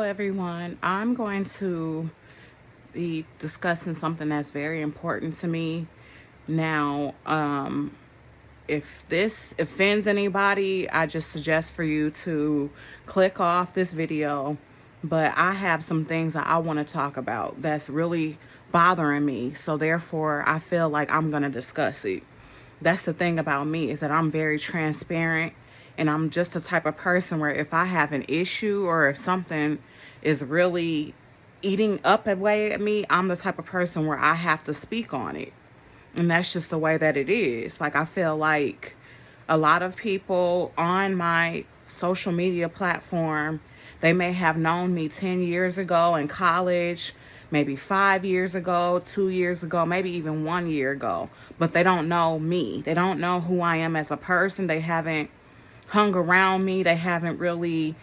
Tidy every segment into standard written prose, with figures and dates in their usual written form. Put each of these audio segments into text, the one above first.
everyone. I'm going to be discussing something that's very important to me. Now, if this offends anybody, I just suggest for you to click off this video. But I have some things that I want to talk about that's really bothering me. So therefore, I feel like I'm going to discuss it. That's the thing about me, is that I'm very transparent, and I'm just the type of person where if I have an issue or if something is really eating up away at me, I'm the type of person where I have to speak on it. And that's just the way that it is. Like, I feel like a lot of people on my social media platform, they may have known me 10 years ago in college, maybe 5 years ago, 2 years ago, maybe even 1 year ago, but they don't know me. They don't know who I am as a person. They haven't hung around me. They haven't really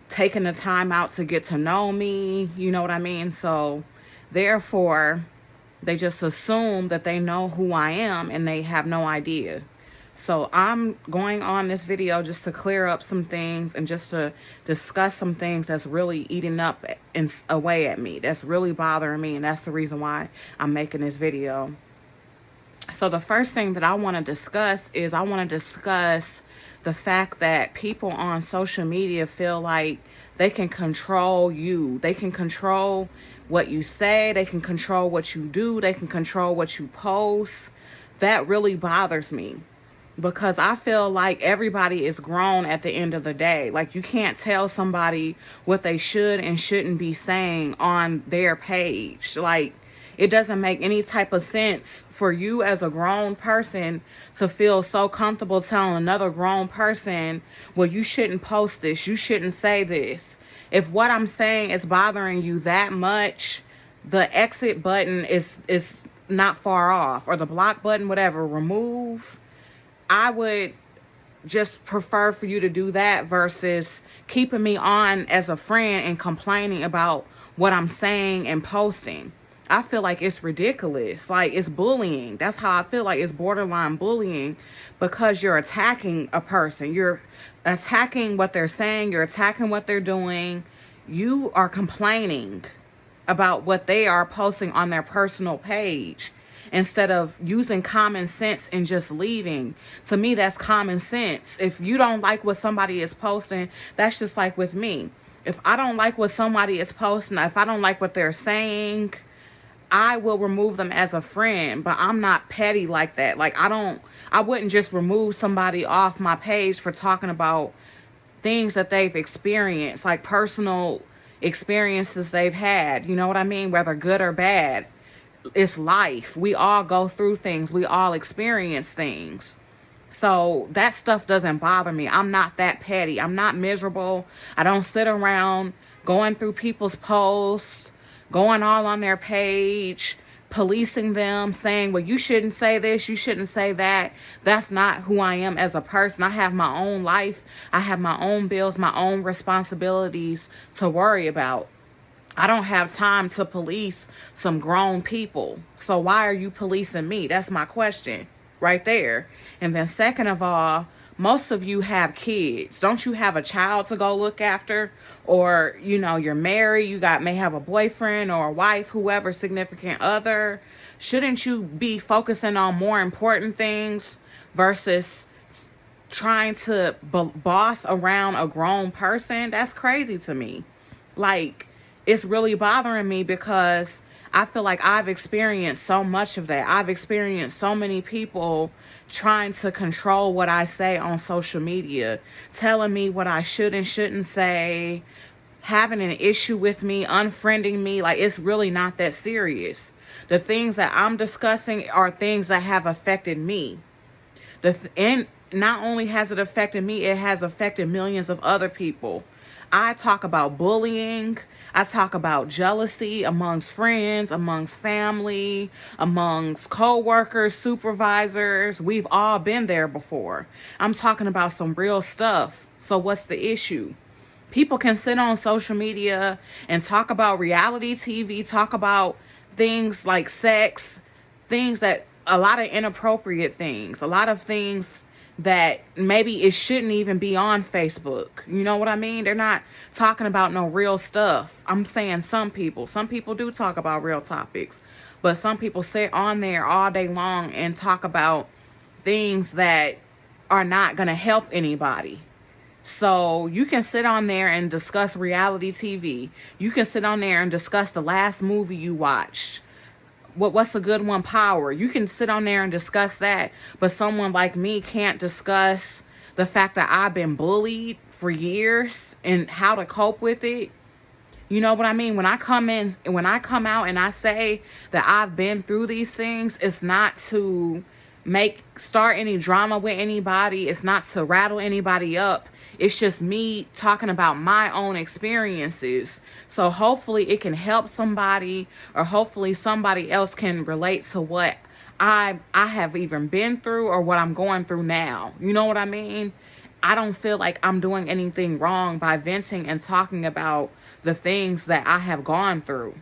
taken the time out to get to know me. You know what I mean? So therefore, they just assume that they know who I am, and they have no idea. So I'm going on this video just to clear up some things and just to discuss some things that's really eating up and away at me, that's really bothering me, and that's the reason why I'm making this video. So the first thing that I want to discuss is the fact that people on social media feel like they can control you. They can control what you say. They can control what you do. They can control what you post. That really bothers me, because I feel like everybody is grown at the end of the day. Like, you can't tell somebody what they should and shouldn't be saying on their page. Like, it doesn't make any type of sense for you as a grown person to feel so comfortable telling another grown person, well, you shouldn't post this, you shouldn't say this. If what I'm saying is bothering you that much, the exit button is not far off, or the block button, whatever, remove. I would just prefer for you to do that versus keeping me on as a friend and complaining about what I'm saying and posting. I feel like it's ridiculous. Like, it's bullying. That's how I feel like. It's borderline bullying, because you're attacking a person. You're attacking what they're saying. You're attacking what they're doing. You are complaining about what they are posting on their personal page, instead of using common sense and just leaving. To me, that's common sense. If you don't like what somebody is posting, that's just like with me. If I don't like what somebody is posting, if I don't like what they're saying, I will remove them as a friend. But I'm not petty like that. Like, I wouldn't just remove somebody off my page for talking about things that they've experienced, like personal experiences they've had. You know what I mean? Whether good or bad. It's life. We all go through things. We all experience things. So that stuff doesn't bother me. I'm not that petty. I'm not miserable. I don't sit around going through people's posts, going all on their page, policing them, saying, well, you shouldn't say this, you shouldn't say that. That's not who I am as a person. I have my own life. I have my own bills, my own responsibilities to worry about. I don't have time to police some grown people. So why are you policing me? That's my question right there. And then second of all, most of you have kids. Don't you have a child to go look after? Or, you're married, you may have a boyfriend or a wife, whoever, significant other. Shouldn't you be focusing on more important things versus trying to boss around a grown person? That's crazy to me. Like, it's really bothering me, because I feel like I've experienced so much of that. I've experienced so many people trying to control what I say on social media, telling me what I should and shouldn't say, having an issue with me, unfriending me. Like, it's really not that serious. The things that I'm discussing are things that have affected me. And not only has it affected me, it has affected millions of other people. I talk about bullying. I talk about jealousy amongst friends, amongst family, amongst co-workers, supervisors. We've all been there before. I'm talking about some real stuff. So what's the issue? People can sit on social media and talk about reality TV, talk about things like sex, things that, a lot of inappropriate things, a lot of things that maybe it shouldn't even be on Facebook. You know what I mean? They're not talking about no real stuff. I'm saying some people. Some people do talk about real topics. But some people sit on there all day long and talk about things that are not going to help anybody. So you can sit on there and discuss reality TV. You can sit on there and discuss the last movie you watched. What's a good one? Power. You can sit on there and discuss that, but someone like me can't discuss the fact that I've been bullied for years and how to cope with it. You know what I mean? When I come out and I say that I've been through these things, it's not to start any drama with anybody. It's not to rattle anybody up. It's just me talking about my own experiences. So hopefully it can help somebody, or hopefully somebody else can relate to what I have even been through or what I'm going through now. You know what I mean? I don't feel like I'm doing anything wrong by venting and talking about the things that I have gone through.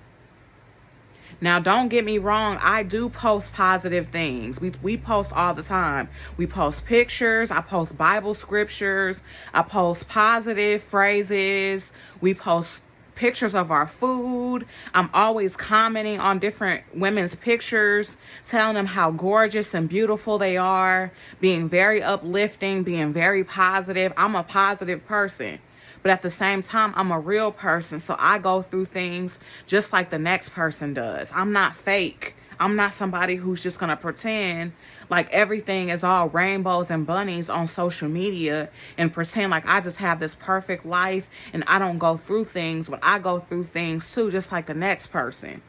Now, don't get me wrong. I do post positive things. We post all the time. We post pictures. I post Bible scriptures. I post positive phrases. We post pictures of our food. I'm always commenting on different women's pictures, telling them how gorgeous and beautiful they are, being very uplifting, being very positive. I'm a positive person. But at the same time, I'm a real person, so I go through things just like the next person does. I'm not fake. I'm not somebody who's just going to pretend like everything is all rainbows and bunnies on social media and pretend like I just have this perfect life and I don't go through things when I go through things too, just like the next person.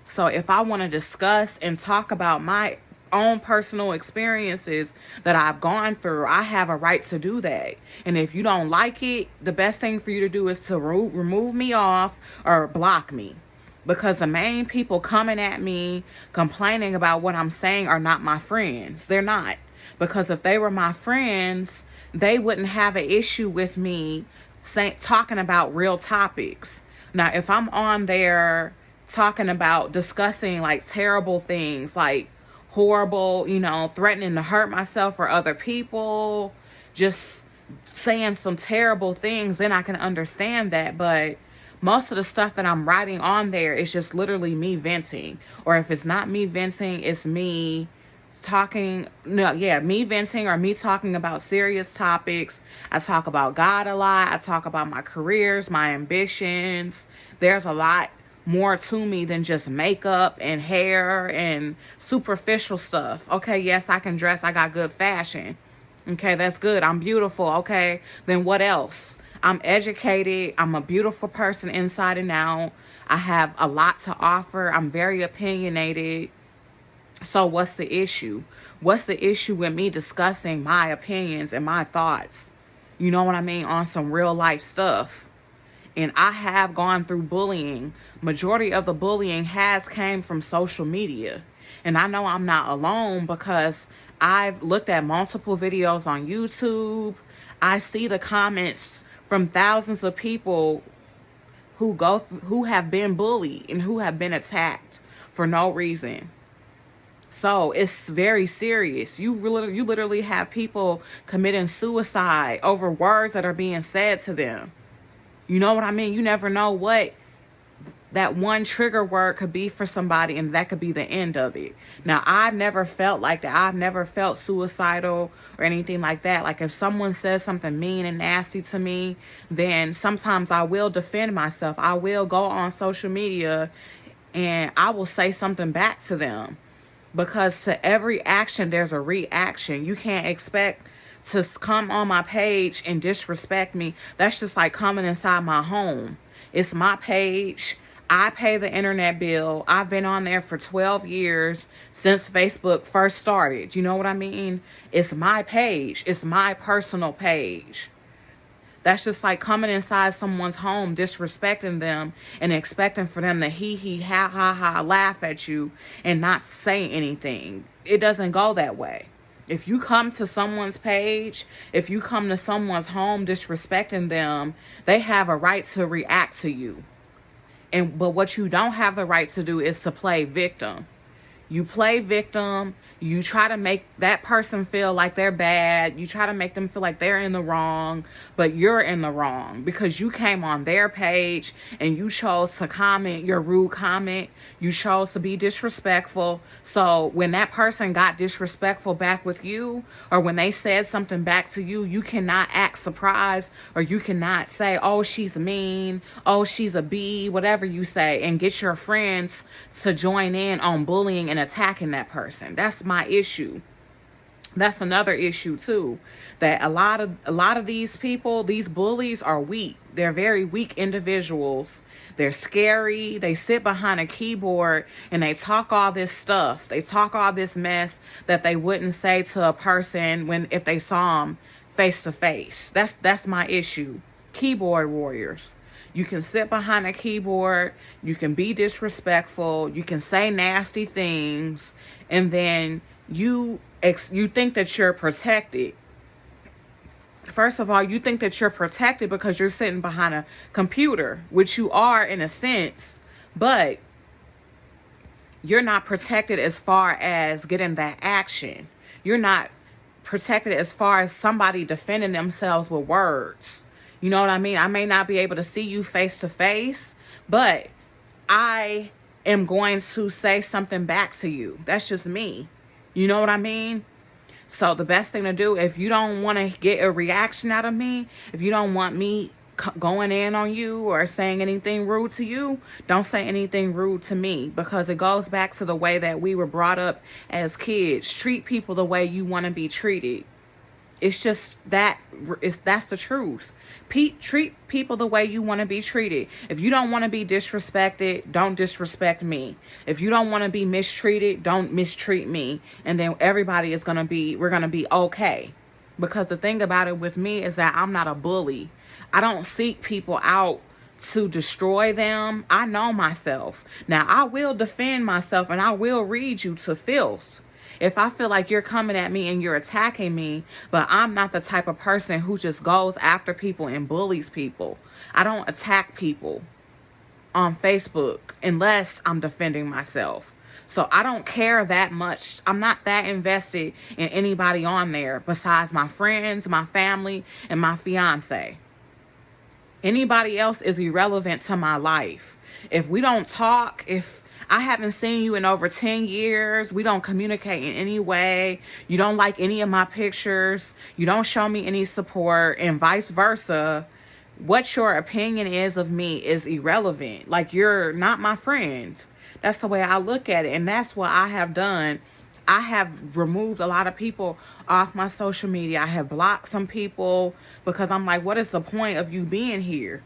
So if I want to discuss and talk about my own personal experiences that I've gone through, I have a right to do that. And if you don't like it, the best thing for you to do is to remove me off or block me. Because the main people coming at me complaining about what I'm saying are not my friends. They're not. Because if they were my friends, they wouldn't have an issue with me talking about real topics. Now, if I'm on there discussing like terrible things, like horrible, threatening to hurt myself or other people, just saying some terrible things, then I can understand that. But most of the stuff that I'm writing on there is just literally me venting. Or if it's not me venting, it's me me venting or me talking about serious topics. I talk about God a lot. I talk about my careers, my ambitions. There's a lot more to me than just makeup and hair and superficial stuff. Okay, yes, I can dress. I got good fashion. Okay, that's good. I'm beautiful. Okay, then what else? I'm educated. I'm a beautiful person inside and out. I have a lot to offer. I'm very opinionated. So what's the issue? What's the issue with me discussing my opinions and my thoughts? You know what I mean? On some real life stuff. And I have gone through bullying. Majority of the bullying has came from social media. And I know I'm not alone because I've looked at multiple videos on YouTube. I see the comments from thousands of people who have been bullied and who have been attacked for no reason. So it's very serious. You literally have people committing suicide over words that are being said to them. You know what I mean? You never know what that one trigger word could be for somebody, and that could be the end of it. Now, I've never felt like that. I've never felt suicidal or anything like that. Like if someone says something mean and nasty to me, then sometimes I will defend myself. I will go on social media and I will say something back to them. Because to every action, there's a reaction. You can't expect to come on my page and disrespect me. That's just like coming inside my home. It's my page. I pay the internet bill. I've been on there for 12 years since Facebook first started. You know what I mean? It's my page. It's my personal page. That's just like coming inside someone's home, disrespecting them and expecting for them to hee ha ha ha laugh at you and not say anything. It doesn't go that way. If you come to someone's page, if you come to someone's home disrespecting them, they have a right to react to you. But what you don't have the right to do is to play victim. You play victim. You try to make that person feel like they're bad. You try to make them feel like they're in the wrong, but you're in the wrong because you came on their page and you chose to comment your rude comment. You chose to be disrespectful. So when that person got disrespectful back with you, or when they said something back to you, you cannot act surprised, or you cannot say, oh, she's mean, oh, she's a bee, whatever you say, and get your friends to join in on bullying and attacking that person. That's my issue. That's another issue too, that a lot of these people, these bullies, are weak. They're very weak individuals. They're scary. They sit behind a keyboard and they talk all this stuff. They talk all this mess that they wouldn't say to a person if they saw them face to face. That's my issue. Keyboard warriors. You can sit behind a keyboard, you can be disrespectful, you can say nasty things, and then you think that you're protected. First of all, you think that you're protected because you're sitting behind a computer, which you are in a sense, but you're not protected as far as getting that action. You're not protected as far as somebody defending themselves with words. You know what I mean? I may not be able to see you face to face, but I am going to say something back to you. That's just me. You know what I mean? So the best thing to do, if you don't want to get a reaction out of me, if you don't want me going in on you or saying anything rude to you, don't say anything rude to me, because it goes back to the way that we were brought up as kids. Treat people the way you want to be treated. It's just that's the truth. Treat people the way you want to be treated. If you don't want to be disrespected, don't disrespect me. If you don't want to be mistreated, don't mistreat me. And then we're going to be okay. Because the thing about it with me is that I'm not a bully. I don't seek people out to destroy them. I know myself. Now, I will defend myself and I will read you to filth if I feel like you're coming at me and you're attacking me, but I'm not the type of person who just goes after people and bullies people. I don't attack people on Facebook unless I'm defending myself. So I don't care that much. I'm not that invested in anybody on there besides my friends, my family, and my fiance. Anybody else is irrelevant to my life. If we don't talk, if I haven't seen you in over 10 years. We don't communicate in any way. You don't like any of my pictures. You don't show me any support, and vice versa. What your opinion is of me is irrelevant. Like, you're not my friend. That's the way I look at it. And that's what I have done. I have removed a lot of people off my social media. I have blocked some people because I'm like, what is the point of you being here?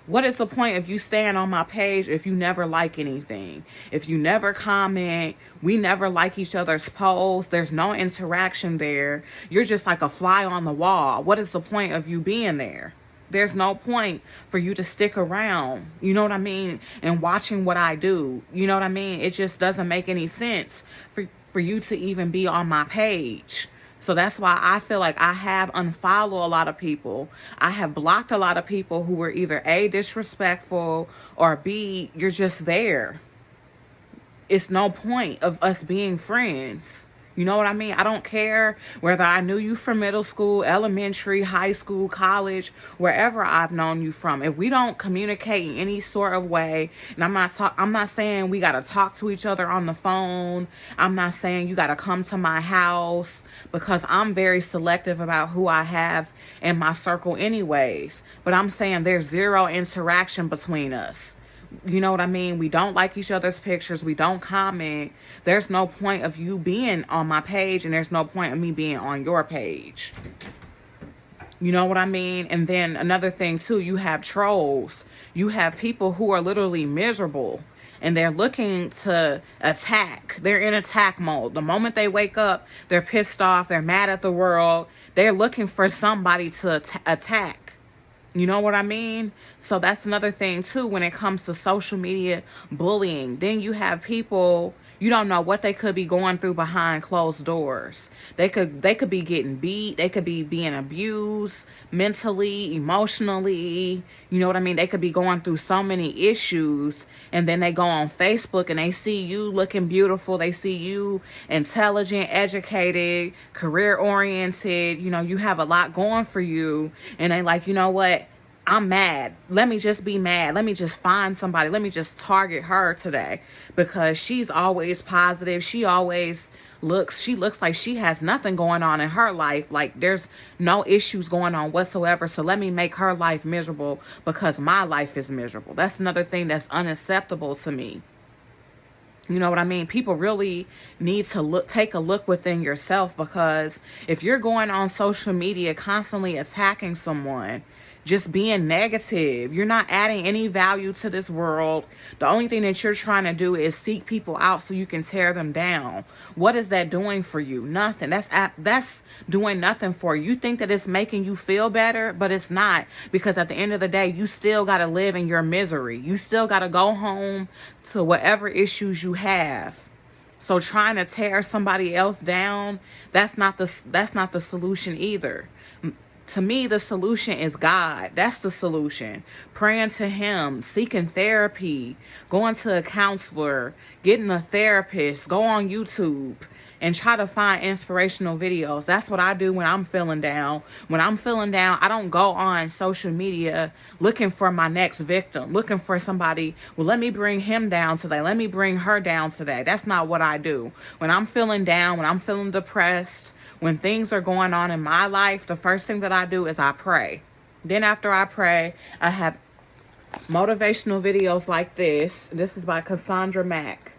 What is the point of you staying on my page if you never like anything? If you never comment, we never like each other's posts, there's no interaction there. You're just like a fly on the wall. What is the point of you being there? There's no point for you to stick around, you know what I mean, and watching what I do. You know what I mean? It just doesn't make any sense for you to even be on my page. So that's why I feel like I have unfollowed a lot of people. I have blocked a lot of people who were either A, disrespectful, or B, you're just there. It's no point of us being friends. You know what I mean? I don't care whether I knew you from middle school, elementary, high school, college, wherever I've known you from. If we don't communicate in any sort of way, and I'm not saying we got to talk to each other on the phone. I'm not saying you got to come to my house, because I'm very selective about who I have in my circle anyways. But I'm saying there's zero interaction between us. You know what I mean? We don't like each other's pictures. We don't comment. There's no point of you being on my page, and there's no point of me being on your page. You know what I mean? And then another thing too, you have trolls. You have people who are literally miserable and they're looking to attack. They're in attack mode. The moment they wake up, they're pissed off. They're mad at the world. They're looking for somebody to attack. You know what I mean? So that's another thing too when it comes to social media bullying. Then you have You don't know what they could be going through behind closed doors. They could be getting beat. They could be being abused mentally, emotionally. You know what I mean? They could be going through so many issues, and then they go on Facebook and they see you looking beautiful. They see you intelligent, educated, career oriented. You know, you have a lot going for you, and they like, you know what? I'm mad. Let me just be mad. Let me just find somebody. Let me just target her today, because she's always positive. She looks like she has nothing going on in her life. Like there's no issues going on whatsoever. So let me make her life miserable because my life is miserable. That's another thing that's unacceptable to me. You know what I mean? People really need to take a look within yourself, because if you're going on social media constantly attacking someone, just being negative, you're not adding any value to this world. The only thing that you're trying to do is seek people out so you can tear them down. What is that doing for you? Nothing. That's doing nothing for you. You think that it's making you feel better, but it's not, because at the end of the day, you still got to live in your misery. You still got to go home to whatever issues you have. So trying to tear somebody else down, that's not the solution either. To me, the solution is God. That's the solution. Praying to Him, seeking therapy, going to a counselor, getting a therapist, go on YouTube and try to find inspirational videos. That's what I do when I'm feeling down. When I'm feeling down, I don't go on social media looking for my next victim, looking for somebody, well, let me bring him down today. Let me bring her down today. That's not what I do. When I'm feeling down, when I'm feeling depressed, when things are going on in my life, the first thing that I do is I pray. Then after I pray, I have motivational videos like this. This is by Cassandra Mack.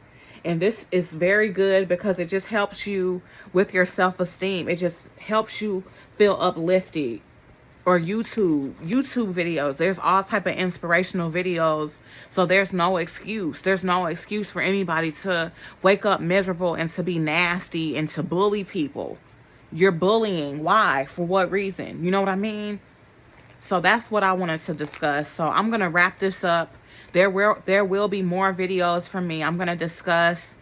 And this is very good because it just helps you with your self-esteem. It just helps you feel uplifted. Or YouTube videos. There's all type of inspirational videos. So there's no excuse. There's no excuse for anybody to wake up miserable and to be nasty and to bully people. You're bullying. Why? For what reason? You know what I mean? So that's what I wanted to discuss. So I'm going to wrap this up. There will be more videos from me. I'm going to discuss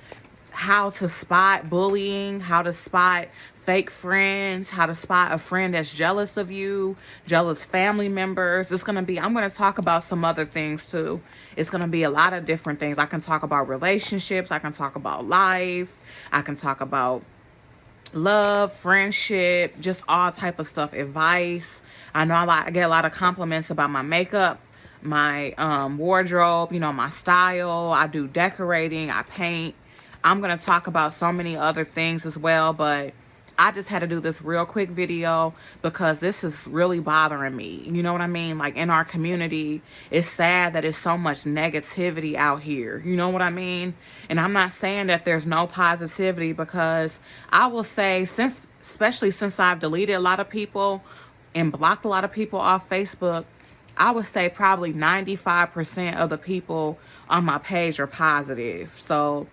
how to spot bullying, how to spot fake friends, how to spot a friend that's jealous of you, jealous family members. I'm going to talk about some other things too. It's going to be a lot of different things. I can talk about relationships. I can talk about life. I can talk about love, friendship, just all type of stuff, advice. I know I get a lot of compliments about my makeup, my wardrobe, my style. I do decorating, I paint. I'm going to talk about so many other things as well, but I just had to do this real quick video because this is really bothering me. You know what I mean? Like in our community, it's sad that it's so much negativity out here. You know what I mean? And I'm not saying that there's no positivity, because I will say, especially since I've deleted a lot of people and blocked a lot of people off Facebook, I would say probably 95% of the people on my page are positive. So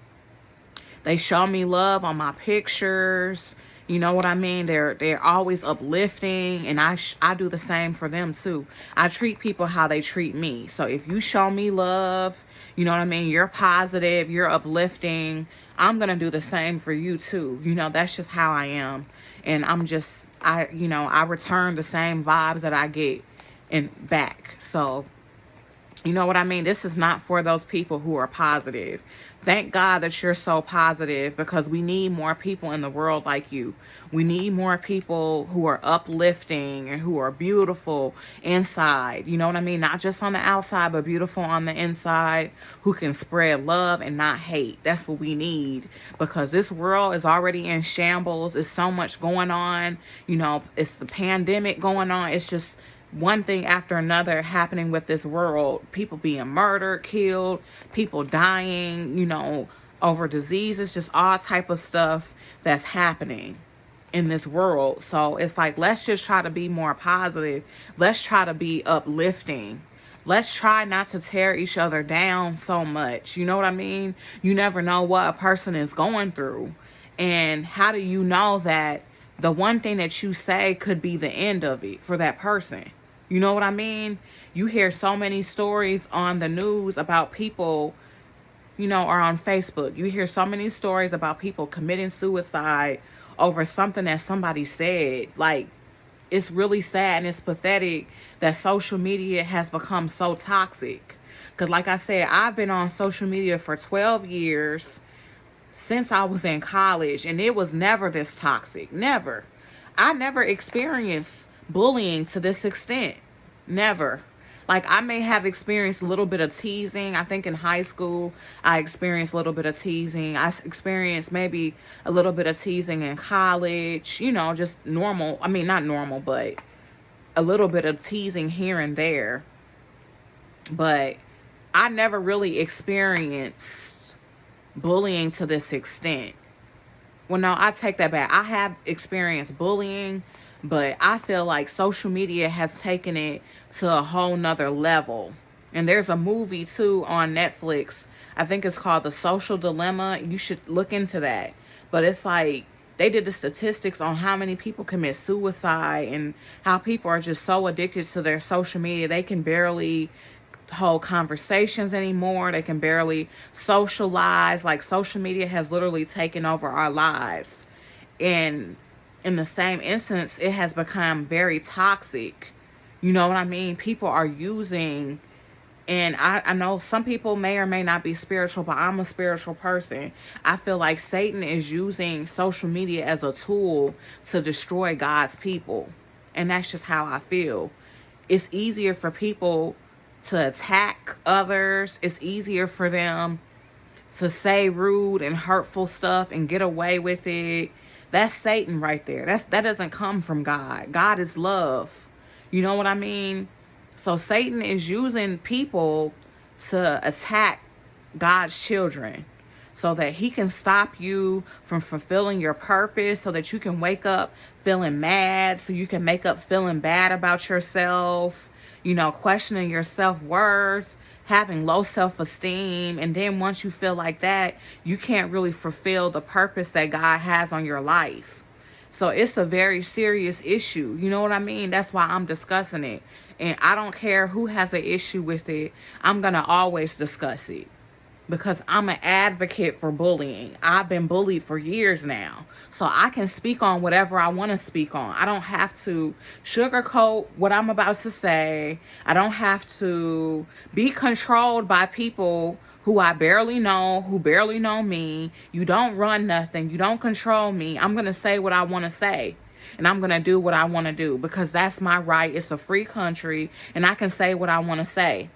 they show me love on my pictures. You know what I mean? They're always uplifting, and I do the same for them too. I treat people how they treat me. So if you show me love, you know what I mean? You're positive, you're uplifting. I'm going to do the same for you too. That's just how I am. And I return the same vibes that I get back. So, you know what I mean? This is not for those people who are positive. Thank God that you're so positive, because we need more people in the world like you. We need more people who are uplifting and who are beautiful inside. You know what I mean? Not just on the outside, but beautiful on the inside, who can spread love and not hate. That's what we need, because this world is already in shambles. There's so much going on. It's the pandemic going on. It's just one thing after another happening with this world. People being murdered, killed, people dying, over diseases, just all type of stuff that's happening in this world. So it's like, let's just try to be more positive. Let's try to be uplifting. Let's try not to tear each other down so much. You know what I mean? You never know what a person is going through. And how do you know that the one thing that you say could be the end of it for that person? You know what I mean? You hear so many stories on the news about people, or on Facebook. You hear so many stories about people committing suicide over something that somebody said. Like, it's really sad and it's pathetic that social media has become so toxic. Because, like I said, I've been on social media for 12 years since I was in college, and it was never this toxic. Never. I never experienced bullying to this extent. Never. Like, I may have experienced a little bit of teasing. I think in high school, I experienced a little bit of teasing. I experienced maybe a little bit of teasing in college, just normal. I mean, not normal, but a little bit of teasing here and there. But I never really experienced bullying to this extent. Well, no, I take that back. I have experienced bullying, but I feel like social media has taken it to a whole nother level. And there's a movie too on Netflix. I think it's called The Social Dilemma. You should look into that. But it's like they did the statistics on how many people commit suicide and how people are just so addicted to their social media. They can barely hold conversations anymore. They can barely socialize. Like, social media has literally taken over our lives. And in the same instance, it has become very toxic. You know what I mean? People are using, and I know some people may or may not be spiritual, but I'm a spiritual person. I feel like Satan is using social media as a tool to destroy God's people. And that's just how I feel. It's easier for people to attack others. It's easier for them to say rude and hurtful stuff and get away with it. That's Satan right there. That doesn't come from God. God is love. You know what I mean? So Satan is using people to attack God's children so that he can stop you from fulfilling your purpose, so that you can wake up feeling mad, so you can make up feeling bad about yourself, questioning your self-worth, having low self-esteem. And then once you feel like that, you can't really fulfill the purpose that God has on your life. So it's a very serious issue. You know what I mean? That's why I'm discussing it. And I don't care who has an issue with it. I'm going to always discuss it because I'm an advocate for bullying. I've been bullied for years now. So I can speak on whatever I want to speak on. I don't have to sugarcoat what I'm about to say. I don't have to be controlled by people who I barely know, who barely know me. You don't run nothing. You don't control me. I'm going to say what I want to say. And I'm going to do what I want to do because that's my right. It's a free country and I can say what I want to say.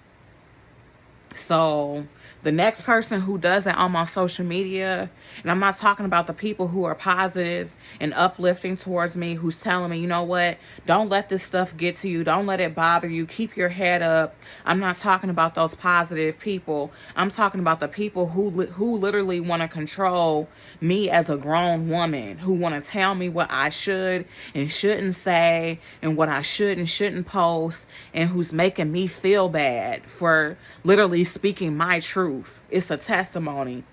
So the next person who does it on my social media, and I'm not talking about the people who are positive and uplifting towards me, who's telling me, you know what, don't let this stuff get to you. Don't let it bother you. Keep your head up. I'm not talking about those positive people. I'm talking about the people who literally want to control me as a grown woman, who want to tell me what I should and shouldn't say and what I should and shouldn't post, and who's making me feel bad for literally speaking my truth. It's a testimony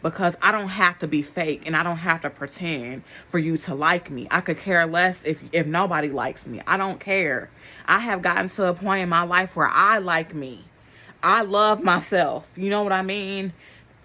because I don't have to be fake and I don't have to pretend for you to like me. I could care less if nobody likes me. I don't care. I have gotten to a point in my life where I like me. I love myself. You know what I mean?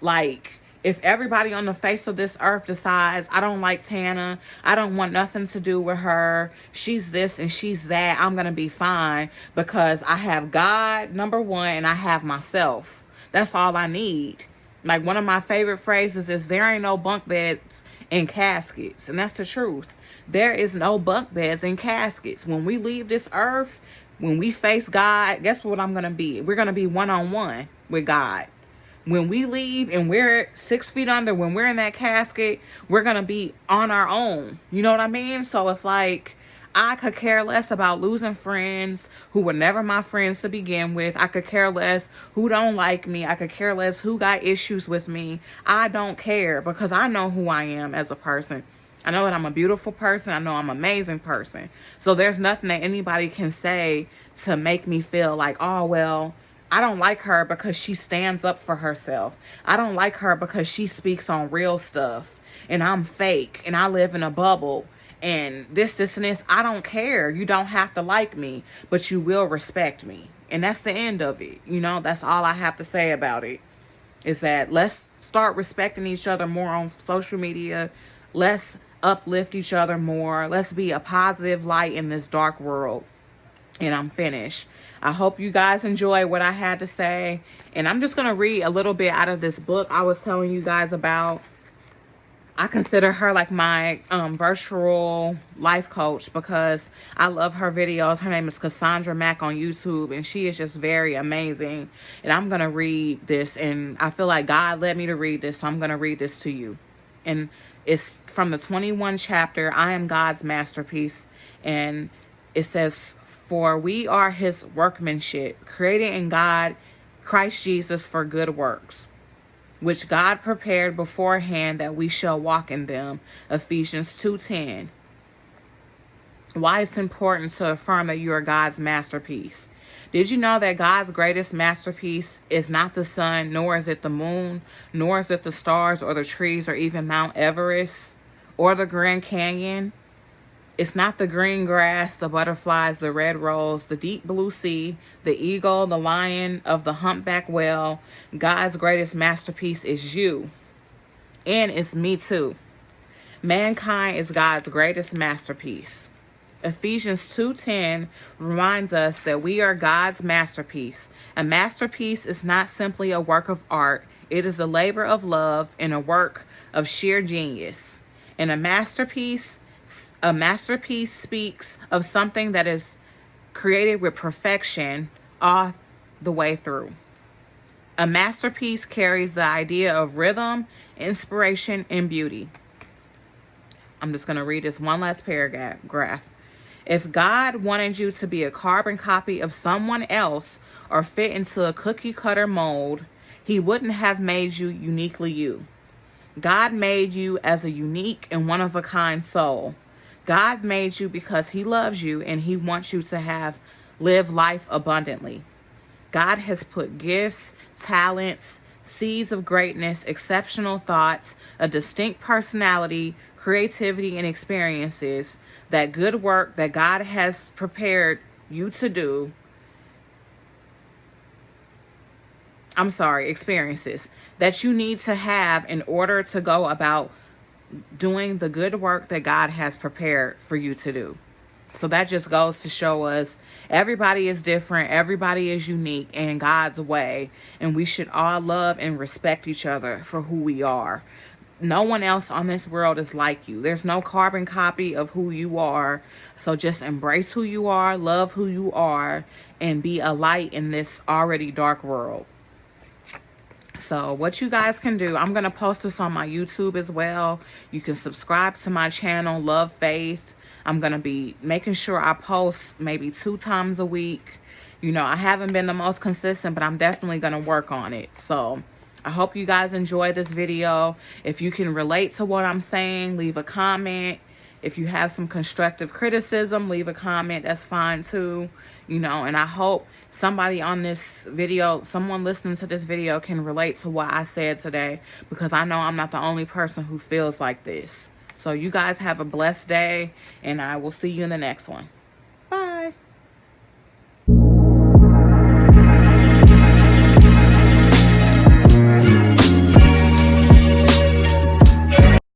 Like, if everybody on the face of this earth decides, I don't like Tana, I don't want nothing to do with her, she's this and she's that, I'm going to be fine because I have God, number one, and I have myself. That's all I need. Like, one of my favorite phrases is, there ain't no bunk beds in caskets. And that's the truth. There is no bunk beds in caskets. When we leave this earth, when we face God, guess what I'm going to be? We're going to be one-on-one with God. When we leave and we're 6 feet under, when we're in that casket, we're going to be on our own. You know what I mean? So it's like, I could care less about losing friends who were never my friends to begin with. I could care less who don't like me. I could care less who got issues with me. I don't care because I know who I am as a person. I know that I'm a beautiful person. I know I'm an amazing person. So there's nothing that anybody can say to make me feel like, oh, well, I don't like her because she stands up for herself. I don't like her because she speaks on real stuff and I'm fake and I live in a bubble and this and this. I don't care. You don't have to like me, but you will respect me. And that's the end of it. You know, that's all I have to say about it. is that let's start respecting each other more on social media. Let's uplift each other more. Let's be a positive light in this dark world. And I'm finished. I hope you guys enjoy what I had to say. And I'm just going to read a little bit out of this book I was telling you guys about. I consider her like my virtual life coach because I love her videos. Her name is Cassandra Mack on YouTube, and she is just very amazing. And I'm going to read this, and I feel like God led me to read this, so I'm going to read this to you. And it's from the 21 chapter, I Am God's Masterpiece. And it says, "For we are his workmanship, created in God, Christ Jesus, for good works, which God prepared beforehand that we shall walk in them." Ephesians 2:10. Why it's important to affirm that you are God's masterpiece. Did you know that God's greatest masterpiece is not the sun, nor is it the moon, nor is it the stars or the trees or even Mount Everest or the Grand Canyon? It's not the green grass, the butterflies, the red rose, the deep blue sea, the eagle, the lion of the humpback whale. God's greatest masterpiece is you. And it's me too. Mankind is God's greatest masterpiece. Ephesians 2:10 reminds us that we are God's masterpiece. A masterpiece is not simply a work of art. It is a labor of love and a work of sheer genius. And a masterpiece speaks of something that is created with perfection all the way through. A masterpiece carries the idea of rhythm, inspiration, and beauty. I'm just going to read this one last paragraph. If God wanted you to be a carbon copy of someone else or fit into a cookie cutter mold, he wouldn't have made you uniquely you. God made you as a unique and one-of-a-kind soul. God made you because he loves you and he wants you to live life abundantly. God has put gifts, talents, seeds of greatness, exceptional thoughts, a distinct personality, creativity, and experiences, that good work that God has prepared you to do. Experiences that you need to have in order to go about doing the good work that God has prepared for you to do. So that just goes to show us everybody is different, everybody is unique in God's way, and we should all love and respect each other for who we are. No one else on this world is like you. There's no carbon copy of who you are. So just embrace who you are, love who you are, and be a light in this already dark world. So what you guys can do, I'm going to post this on my YouTube as well. You can subscribe to my channel, Love Faith. I'm going to be making sure I post maybe 2 times a week. You know, I haven't been the most consistent, but I'm definitely going to work on it. So I hope you guys enjoy this video. If you can relate to what I'm saying, leave a comment. If you have some constructive criticism, leave a comment. That's fine too. You know, and I hope somebody on this video, someone listening to this video can relate to what I said today, because I know I'm not the only person who feels like this. So you guys have a blessed day, and I will see you in the next one.